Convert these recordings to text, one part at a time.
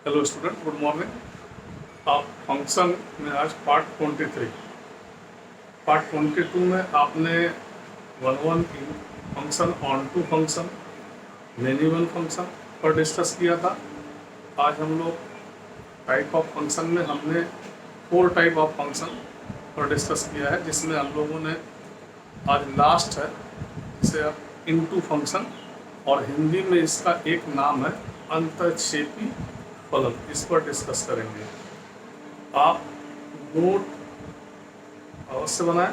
Hello student, good morning. आप function में आज पार्ट 22 में आपने one function, onto function, many one function पर डिस्कस किया था। आज हम लोग टाइप ऑफ फंक्शन में हमने 4 टाइप ऑफ फंक्शन पर डिस्कस किया है, जिसमें हम लोगों ने आज लास्ट है जिसे इनटू फंक्शन, और हिंदी में इसका एक नाम है अंतःक्षेपी फलन। इस पर डिस्कस करेंगे। आप नोट अवश्य बनाएं।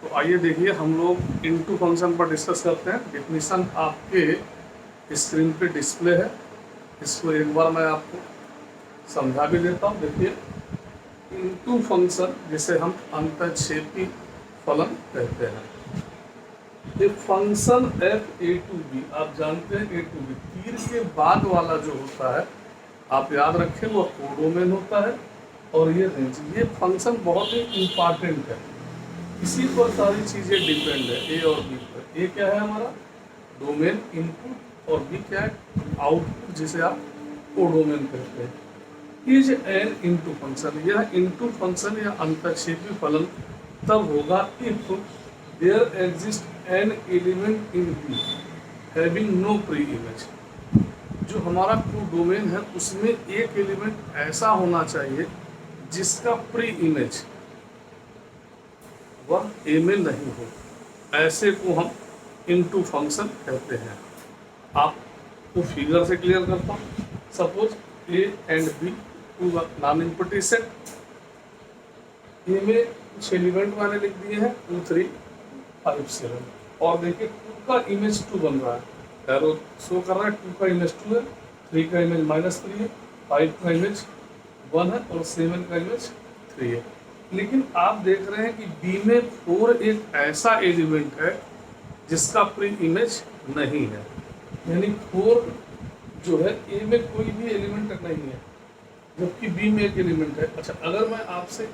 तो आइए देखिए, हम लोग इनटू फंक्शन पर डिस्कस करते हैं। डेफिनेशन आपके स्क्रीन पे डिस्प्ले है, इसको एक बार मैं आपको समझा भी देता हूँ। देखिए, इनटू फंक्शन जिसे हम अंतःक्षेपी फलन कहते हैं। ये function f A to B, आप जानते हैं ए टू बी तीर के बाद वाला जो होता है, आप याद रखें, वो कोडोमेन होता है। और ये रेंज, ये फंक्शन बहुत ही इम्पॉर्टेंट है, इसी पर सारी चीज़ें डिपेंड है, ए और बी पर। ए क्या है हमारा डोमेन इनपुट, और बी क्या है आउटपुट, जिसे आप कोडोमेन कहते हैं। इज एन इनटू फंक्शन, यह इनटू फंक्शन या अंतःक्षेपी फलन तब होगा if there exist an element in B having no pre image. जो हमारा कोडोमेन है उसमें एक एलिमेंट ऐसा होना चाहिए जिसका प्री इमेज वह ए में नहीं हो, ऐसे को हम इनटू फंक्शन कहते हैं। आपको फिगर से क्लियर करता हूँ। Suppose A and B two non empty set, A में कुछ एलिमेंट मैंने लिख दिए हैं 2 3 5 7, और देखिए 2 का इमेज 2 बन रहा है, एरो शो कर रहा है 2 का इमेज 2 है, 3 का इमेज -3 है, 5 का इमेज 1 है, और 7 का इमेज 3 है। लेकिन आप देख रहे हैं कि बी में 4 एक ऐसा एलिमेंट है जिसका प्री इमेज नहीं है, यानी 4 जो है ए में कोई भी एलिमेंट नहीं है, जबकि बी में एक एलिमेंट है। अच्छा, अगर मैं आपसे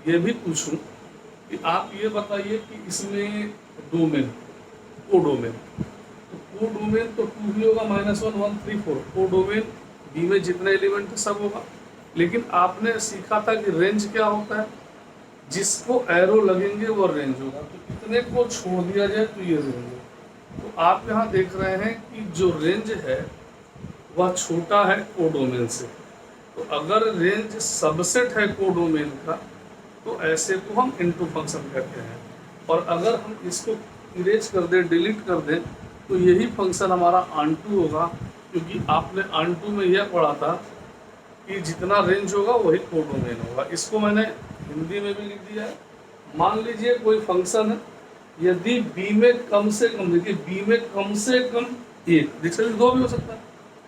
ये भी पूछूं कि आप ये बताइए कि इसमें डोमेन, कोडोमेन, तो कोडोमेन तो 2 भी होगा, -1 1 3 4, कोडोमेन बी में जितने एलिमेंट है सब होगा। लेकिन आपने सीखा था कि रेंज क्या होता है, जिसको एरो लगेंगे वो रेंज होगा, तो इतने को छोड़ दिया जाए तो ये रेंज है। तो आप यहाँ देख रहे हैं कि जो रेंज है वह छोटा है कोडोमेन से। तो अगर रेंज सबसेट है कोडोमेन का, तो ऐसे को हम इनटू फंक्शन कहते हैं। और अगर हम इसको इरेज कर दें, डिलीट कर दें, तो यही फंक्शन हमारा ऑनटू होगा, क्योंकि आपने ऑनटू में यह पढ़ा था कि जितना रेंज होगा वही कोडोमेन होगा। इसको मैंने हिंदी में भी लिख दिया है। मान लीजिए कोई फंक्शन है, यदि बी में कम से कम, देखिए बी में कम से कम एक, देख सकते 2 भी हो सकता है,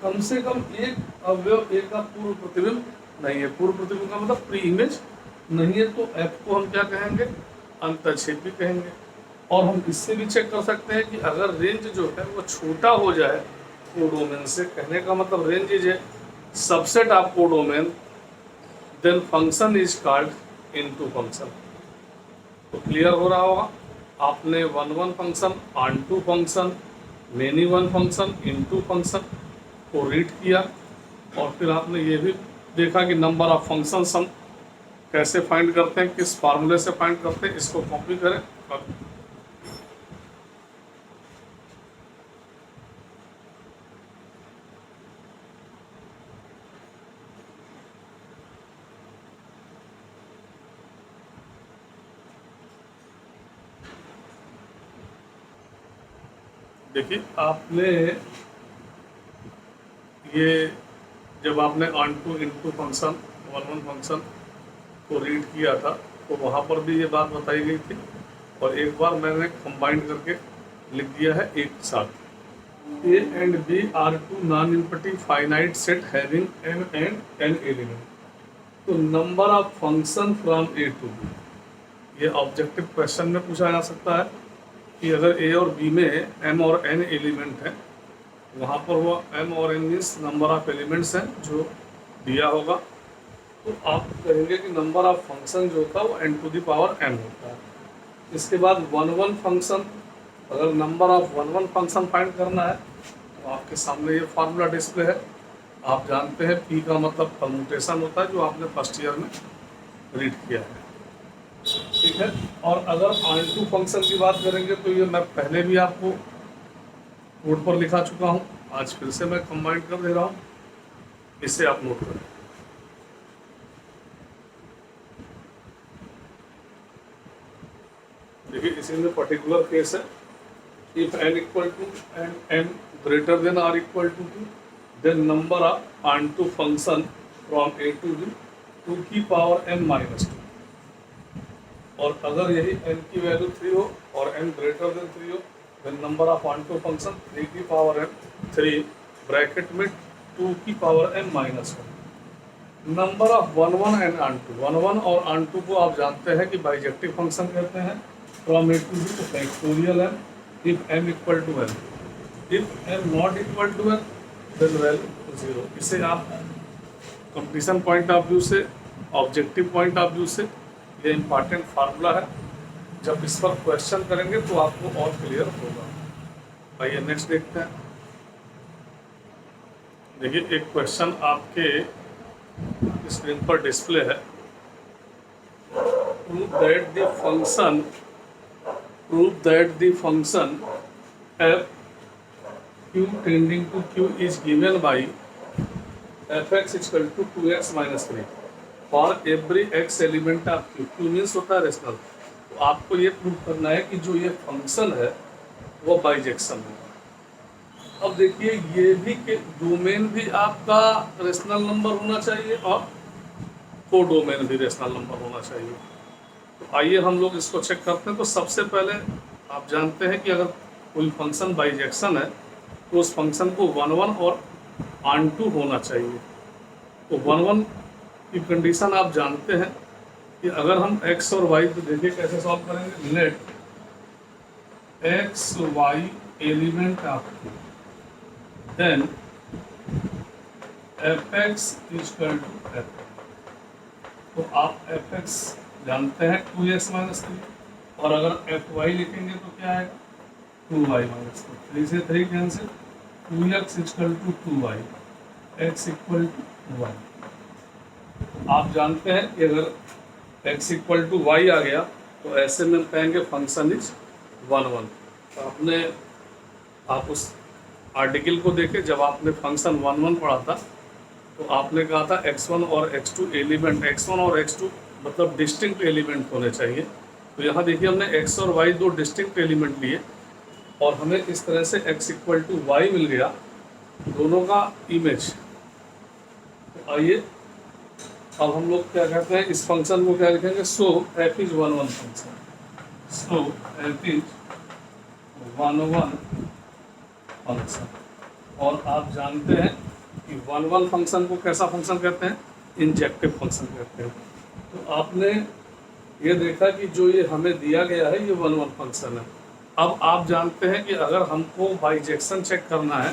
कम से कम एक अवयव, एक का पूर्व प्रतिबिंब नहीं है। पूर्व प्रतिबिंब का मतलब प्री इमेज नहीं है, तो एफ को हम क्या कहेंगे, अंतःक्षेपी कहेंगे। और हम इससे भी चेक कर सकते हैं कि अगर रेंज जो है वो छोटा हो जाए कोडोमेन से, कहने का मतलब range is a subset of codomain, then function is called into function. तो क्लियर हो रहा होगा। आपने 1 1 function, onto function, many one function, into function को रीड किया, और फिर आपने ये भी देखा कि नंबर ऑफ फंक्शंस हम कैसे फाइंड करते हैं, किस फार्मूले से फाइंड करते हैं। इसको कॉपी करें। देखिए, आपने ये जब आपने onto into function, 1 1 function को रीड किया था, तो वहाँ पर भी ये बात बताई गई थी, और एक बार मैंने कंबाइन करके लिख दिया है एक साथ। A and B are 2 non empty finite set having M and N element. तो number of function from A to B, ये ऑब्जेक्टिव क्वेश्चन में पूछा जा सकता है कि अगर ए और बी में एम और एन एलिमेंट है, वहाँ पर वो एम और N means number of elements हैं जो दिया होगा, तो आप कहेंगे कि नंबर ऑफ फंक्शन जो होता है वो n to the power m होता है। इसके बाद 1 1 फंक्शन, अगर नंबर ऑफ 1 1 फंक्शन फाइंड करना है तो आपके सामने ये फार्मूला डिस्प्ले है। आप जानते हैं पी का मतलब परम्यूटेशन होता है, जो आपने फर्स्ट ईयर में रीड किया है, ठीक है। और अगर ऑन टू फंक्शन की बात करेंगे तो ये मैं पहले भी आपको बोर्ड पर लिखा चुका हूँ, आज फिर से मैं कंबाइन कर दे रहा हूँ, इसे आप नोट करें। देखिए इसी में पर्टिकुलर केस है, if n equal to and n greater than or equal to 2, then number of onto function from a to b to की पावर n माइनस 2। और अगर यही n की वैल्यू 3 हो और n ग्रेटर देन 3 हो, then number of onto function 3 की power n 3 bracket में 2 की power n minus 1। Number of 1 1 and onto, 1 1 और ऑन टू को आप जानते हैं कि बाइजेक्टिव फंक्शन कहते हैं, फ्रॉम a टू b तो factorial n if m equal to n, if m not equal to n then value 0। इसे आप कंप्लीशन पॉइंट ऑफ व्यू से, ऑब्जेक्टिव पॉइंट ऑफ व्यू से ये इम्पॉर्टेंट फार्मूला है, जब इस पर क्वेश्चन करेंगे तो आपको और क्लियर होगा। आइए नेक्स्ट देखते हैं। देखिए एक क्वेश्चन आपके स्क्रीन पर डिस्प्ले है, prove that the function f q tending to q is given by fx equal to 2x minus 3 for every x element of q। q means होता है रेशनल, तो आपको ये प्रूव करना है कि जो ये फंक्शन है वो बाइजेक्शन है। अब देखिए ये भी कि डोमेन भी आपका रेशनल नंबर होना चाहिए और को डोमेन भी रेशनल नंबर होना चाहिए। तो आइए हम लोग इसको चेक करते हैं। तो सबसे पहले आप जानते हैं कि अगर कोई फंक्शन बाइजेक्शन है तो उस फंक्शन को 1 1 और ऑन टू होना चाहिए। तो 1 1 की कंडीशन आप जानते हैं कि अगर हम x और y, तो देखिए कैसे सॉल्व करेंगे। Let x y element of then fx equal to f। तो आप fx जानते हैं 2x माइनस 3, और अगर fy लिखेंगे तो क्या आएगा 2y माइनस 3। 3 से 3 cancel, 2x equal to 2y, x equal to 1। आप जानते हैं कि अगर x इक्वल टू y आ गया तो ऐसे में कहेंगे फंक्शन इज 1 1। तो आप उस आर्टिकल को देखें, जब आपने फंक्शन 1 1 पढ़ा था तो आपने कहा था x1 और x2 एलिमेंट, x1 और x2 मतलब डिस्टिंक्ट एलिमेंट होने चाहिए। तो यहाँ देखिए हमने x और y दो डिस्टिंक्ट एलिमेंट लिए और हमें इस तरह से x इक्वल टू वाई मिल गया, दोनों का इमेज। तो आइए अब हम लोग क्या कहते हैं, इस फंक्शन को क्या लिखेंगे, सो f is 1 1 function, so f is 1 1 function. और आप जानते हैं कि 1 1 फंक्शन को कैसा फंक्शन कहते हैं, इंजेक्टिव फंक्शन कहते हैं। तो आपने ये देखा कि जो ये हमें दिया गया है ये 1 1 फंक्शन है। अब आप जानते हैं कि अगर हमको बाइजेक्शन चेक करना है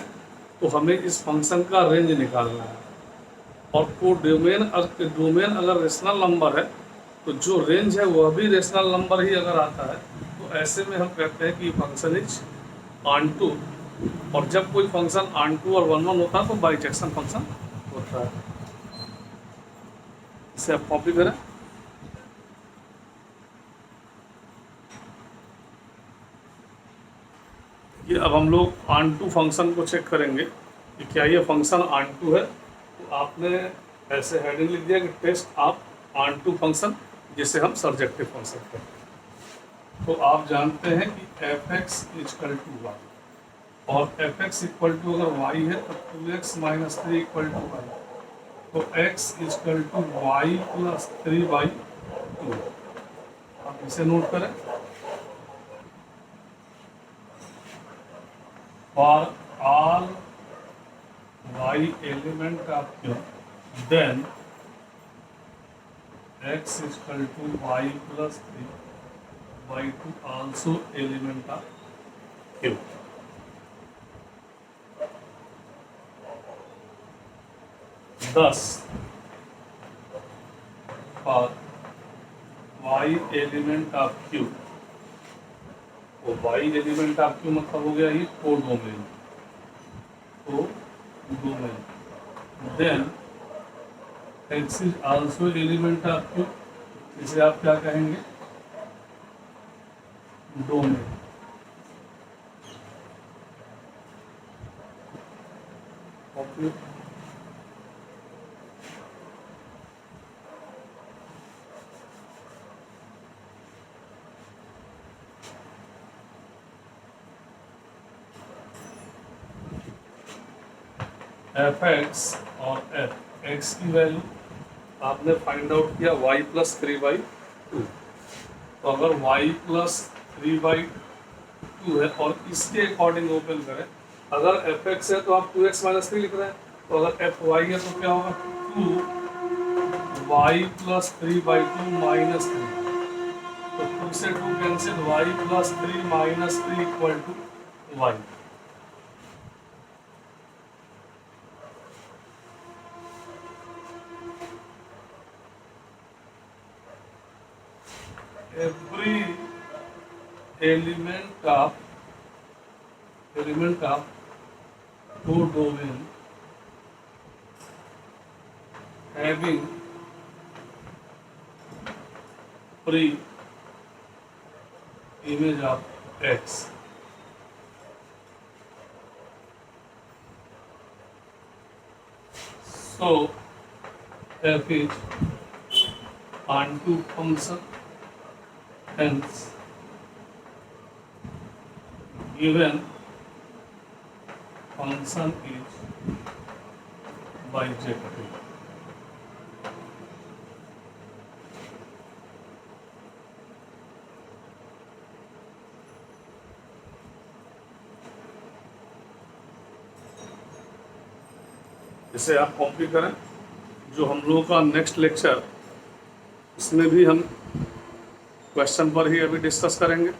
तो हमें इस फंक्शन का रेंज निकालना है, और को डोमेन अगर रेशनल नंबर है तो जो रेंज है वह भी रेशनल नंबर ही अगर आता है तो ऐसे में हम कहते हैं कि फंक्शन इज ऑन टू। और जब कोई फंक्शन ऑन टू और 1 1 होता है तो बाइजेक्शन फंक्शन होता है। इसे आप कॉपी करें। ये अब हम लोग ऑन टू फंक्शन को चेक करेंगे कि क्या ये फंक्शन ऑन टू है। तो आपने ऐसे हेडिंग लिख दिया कि test of onto function, जिसे हम सर्जेक्टिव फंक्शन कहते हैं। तो आप जानते हैं कि f(x) इक्वल टू वाई, और f(x) इक्वल टू अगर y है तो 2x minus 3 equal to y, तो x equal to y plus 3/2। आप इसे नोट करें। For all y element of Q, then x is equal to y plus 3/2 also element of Q. Thus, for y element of Q, तो y element आपकी मतलब हो गया ये को domain, then x is also element of Q, इसे आप क्या कहेंगे, डोमेन। ओके, एफ एक्स और एफ एक्स की वैल्यू आपने फाइंड आउट किया y प्लस 3/2। तो अगर y प्लस 3/2 है और इसके अकॉर्डिंग ओपन करें, अगर एफ एक्स है तो आप 2x माइनस 3 लिख रहे हैं, तो अगर एफ वाई है तो क्या होगा, 2y प्लस 3/2 माइनस 3। तो 2 से 2 cancel, y plus 3 minus 3 equal to y। every element of codomain having pre-image of x so f is onto function, hence given function is bijective। इसे आप कॉपी करें। जो हम लोगों का नेक्स्ट लेक्चर, इसमें भी हम क्वेश्चन पर ही अभी डिस्कस करेंगे।